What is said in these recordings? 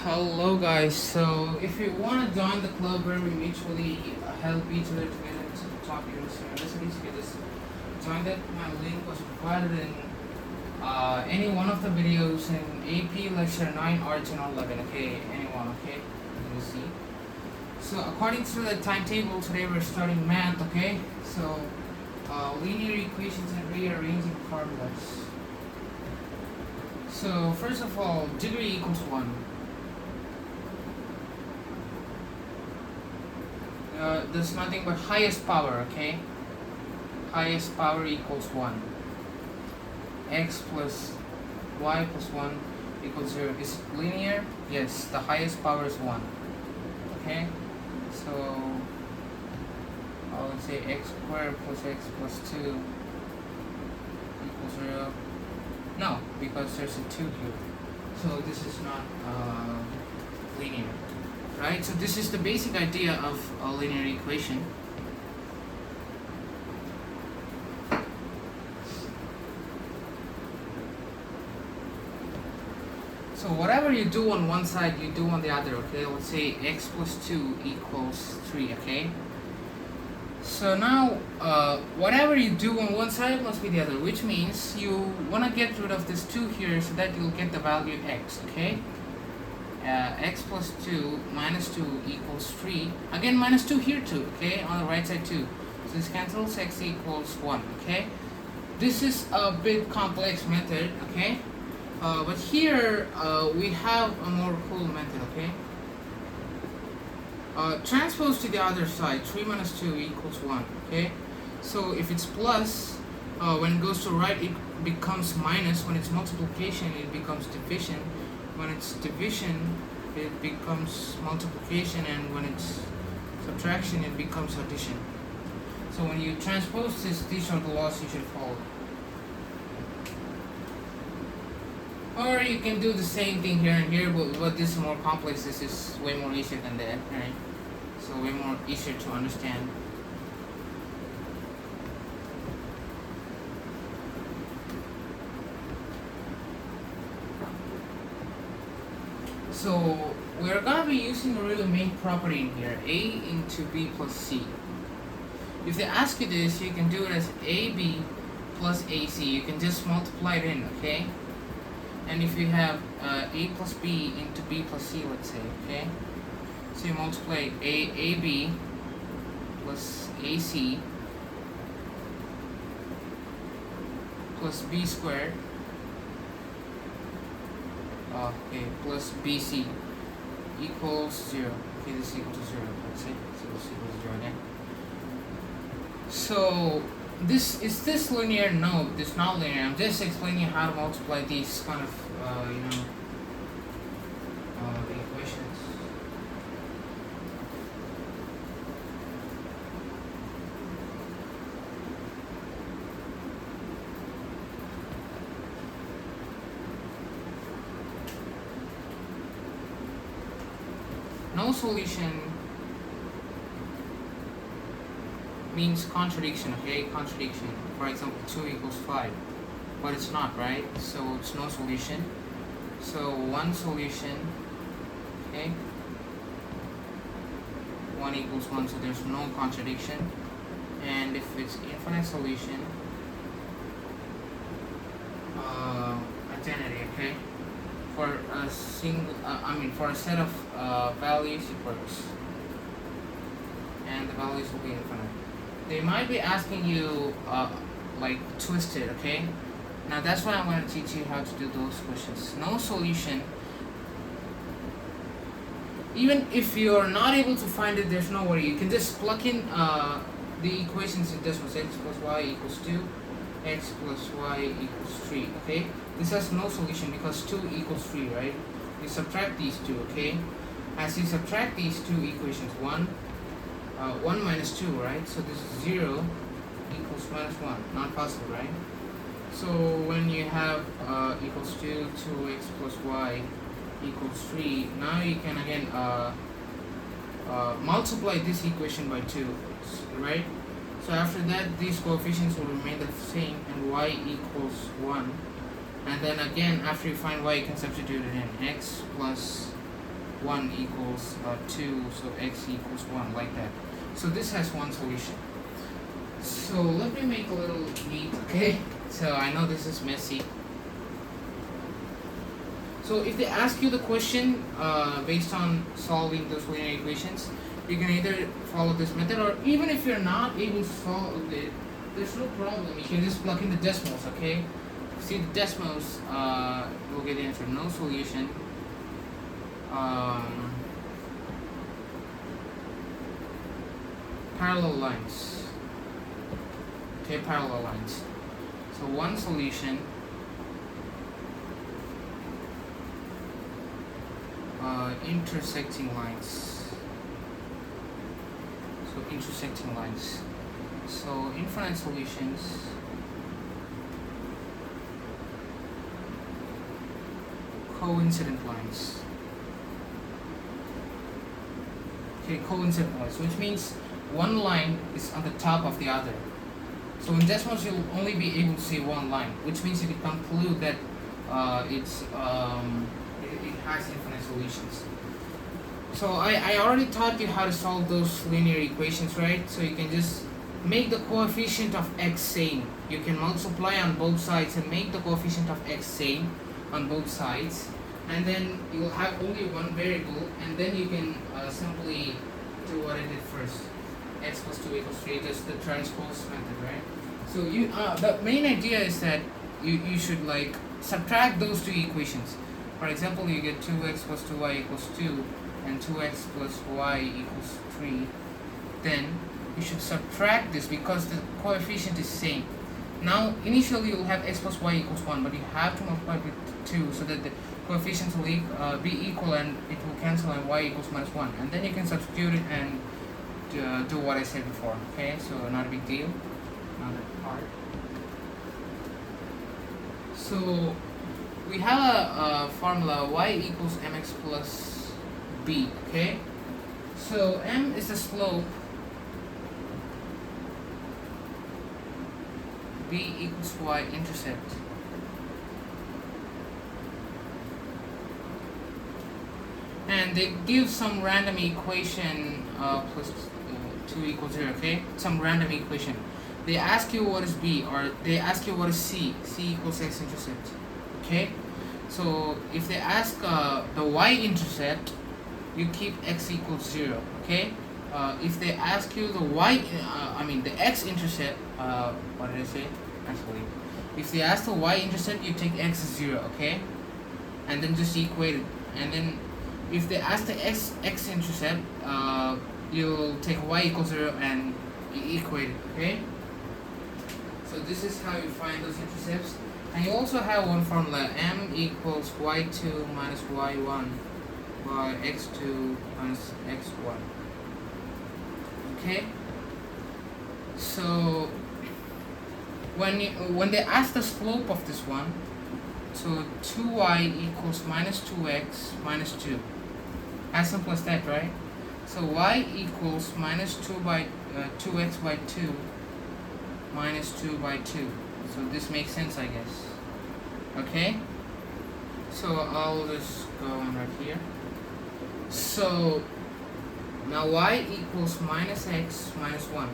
Hello guys, so if you want to join the club where we mutually help each other to get into the top universities, you can just join that. My link was provided in any one of the videos in AP lecture 9 or 10 or 11, okay, anyone, okay, you can see. So according to the timetable, today we're starting math, okay, so linear equations and rearranging formulas. So first of all, degree equals 1. There's nothing but highest power, okay? Highest power equals 1. X plus y plus 1 equals 0. Is it linear? Yes, the highest power is 1. Okay? So, I would say x squared plus x plus 2 equals 0. No, because there's a 2 here. So, this is not linear. Right, so this is the basic idea of a linear equation. So whatever you do on one side, you do on the other, okay? Let's say x plus 2 equals 3, okay? So now, whatever you do on one side must be the other, which means you want to get rid of this 2 here so that you'll get the value x, okay? X plus 2 minus 2 equals 3. Again, minus 2 here too, okay? On the right side too. So this cancels, x equals 1, okay? This is a bit complex method, okay? But here we have a more cool method, okay? Transpose to the other side, 3 minus 2 equals 1, okay? So if it's plus, when it goes to right, it becomes minus. When it's multiplication, it becomes division. When it's division, it becomes multiplication, and when it's subtraction, it becomes addition. So when you transpose this, these are the laws you should follow. Or you can do the same thing here and here, but this is more complex. This is way more easier than that, right? So way more easier to understand. So we're gonna be using a really main property in here, a into b plus c. If they ask you this, you can do it as ab plus ac. You can just multiply it in, okay? And if you have a plus b into b plus c, let's say, okay? So you multiply ab plus ac plus b squared, okay, plus bc equals 0. Okay, this is equal to 0, let's say. So this equals 0 again. So this is this linear? No, this is not linear. I'm just explaining how to multiply these kind of the equations. No solution means contradiction, okay? Contradiction. For example, 2 equals 5. But it's not, right? So it's no solution. So one solution, okay? 1 equals 1, so there's no contradiction. And if it's infinite solution, identity, okay? For a single, for a set of values, it works. And the values will be infinite. They might be asking you, like, twist it, okay? Now that's why I'm going to teach you how to do those questions. No solution. Even if you're not able to find it, there's no worry. You can just plug in the equations in this was x plus y equals 2, x plus y equals 3, okay? This has no solution because 2 equals 3, right? You subtract these two, okay? As you subtract these two equations, 1 minus 2, right? So this is 0 equals minus 1. Not possible, right? So when you have equals 2, 2x plus y equals 3, now you can again multiply this equation by 2, right? So after that, these coefficients will remain the same, and y equals 1. And then again, after you find y, you can substitute it in. X plus 1 equals 2, so x equals 1, like that. So this has one solution. So let me make a little neat, okay? So I know this is messy. So if they ask you the question based on solving those linear equations, you can either follow this method, or even if you're not able to solve it, there's no problem. You can just plug in the decimals, okay? See the decimals, you'll get the answer. No solution. Parallel lines. Okay, parallel lines. So one solution. Intersecting lines. So intersecting lines. So infinite solutions. Coincident lines. Okay, coincident lines, which means one line is on the top of the other. So in decimals, you'll only be able to see one line, which means you can conclude that it has infinite solutions. So I already taught you how to solve those linear equations, right? So you can just make the coefficient of x same. You can multiply on both sides and make the coefficient of x same on both sides, and then you will have only one variable, and then you can simply do what I did first. X plus 2 equals 3, just the transpose method, right? So you the main idea is that you should like subtract those two equations. For example, you get 2x plus 2y equals 2 and 2x plus y equals 3. Then you should subtract this because the coefficient is same. Now initially you'll have x plus y equals 1, but you have to multiply with 2 so that the coefficients will be equal and it will cancel, and y equals minus 1. And then you can substitute it and do what I said before. Okay, so not a big deal, not that hard. So we have a formula y equals mx plus b. Okay, so m is the slope, b equals y intercept. And they give some random equation plus 2 equals 0, okay? Some random equation. They ask you what is b, or they ask you what is c. C equals x intercept, okay? So if they ask the y-intercept, you keep x equals 0, okay? If they ask you the the x-intercept, what did I say? Actually, if they ask the y-intercept, you take x as 0, okay? And then just equate it. And then if they ask the x-intercept, you'll take y equals 0 and equate it, okay? So this is how you find those intercepts. And you also have one formula, m equals y2 minus y1 by x2 minus x1. Okay? So when they ask the slope of this one, so 2y equals minus 2x minus 2. As simple as that, right? So y equals minus 2x by 2 minus 2 by 2. So this makes sense, I guess. Okay? So I'll just go on right here. So now y equals minus x minus 1.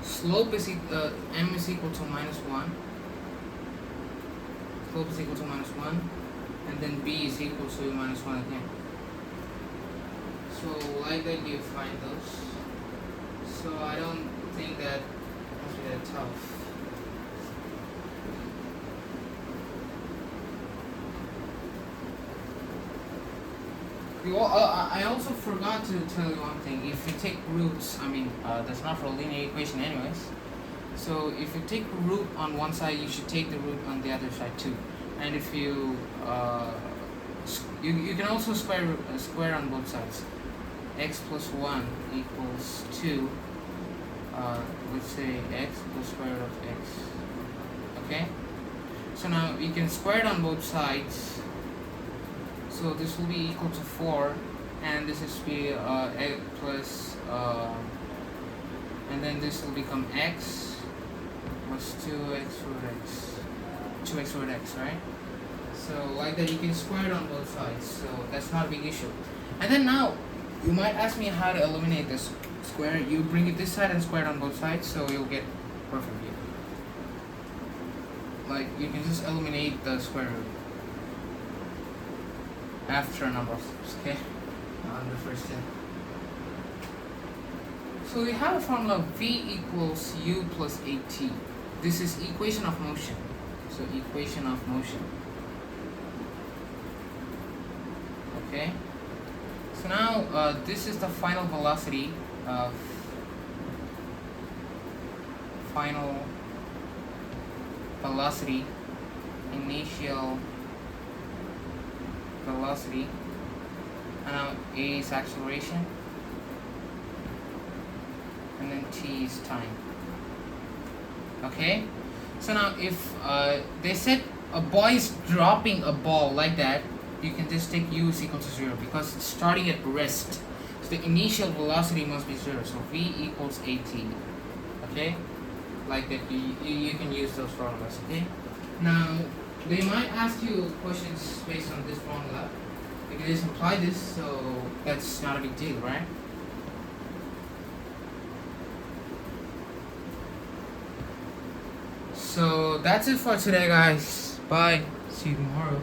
Slope is m is equal to minus 1. Slope is equal to minus 1. And then b is equal to minus 1 again. So like that you find those. So I don't think that must be that tough. I also forgot to tell you one thing. If you take roots, that's not for a linear equation anyways. So if you take root on one side, you should take the root on the other side too. And if you you can also square on both sides. X plus 1 equals 2. Let's say x plus square root of x. Okay? So now you can square it on both sides. So this will be equal to 4, and this is be x plus, and then this will become x plus 2x root x, 2x root x, right? So like that you can square it on both sides, so that's not a big issue. And then now, you might ask me how to eliminate this square. You bring it this side and square it on both sides, so you'll get perfect view. Like, you can just eliminate the square root after a number of steps, okay? On the first step. So we have a formula v equals u plus at. This is equation of motion. So equation of motion. Okay. So now this is the final velocity of initial velocity, and now a is acceleration, and then t is time. Okay, so now if they said a boy is dropping a ball like that, you can just take u is equal to 0 because it's starting at rest. So the initial velocity must be 0. So v equals at. Okay, like that. You can use those formulas. Okay. Now they might ask you questions based on this formula. You can just apply this, so that's not a big deal, right? So that's it for today, guys. Bye. See you tomorrow.